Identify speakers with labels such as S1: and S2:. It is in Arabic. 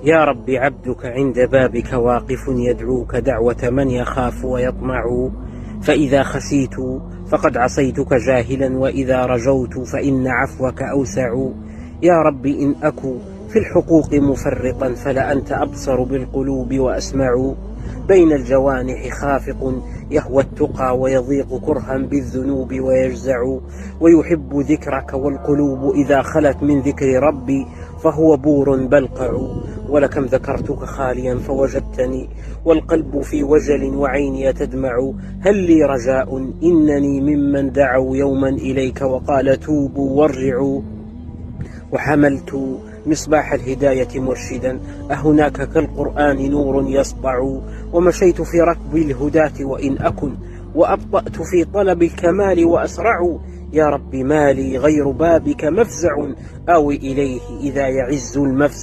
S1: يا رب عبدك عند بابك واقف يدعوك دعوة من يخاف ويطمع، فإذا خشيت فقد عصيتك جاهلا، وإذا رجوت فإن عفوك أوسع. يا رب إن أكو في الحقوق مفرطا فلأنت أبصر بالقلوب وأسمع. بين الجوانح خافق يهوى التقى ويضيق كرها بالذنوب ويجزع، ويحب ذكرك والقلوب إذا خلت من ذكر ربي فهو بور بلقع. ولكم ذكرتك خاليا فوجدتني والقلب في وجل وعيني تدمع. هل لي رجاء إنني ممن دعوا يوما إليك وقال توبوا وارجعوا. وحملت مصباح الهداية مرشدا أهناك كالقرآن نور يسطع. ومشيت في ركب الهداة وإن أكن وأبطأت في طلب الكمال وأسرع. يا رب ما لي غير بابك مفزع آوي إليه إذا يعز المفزع.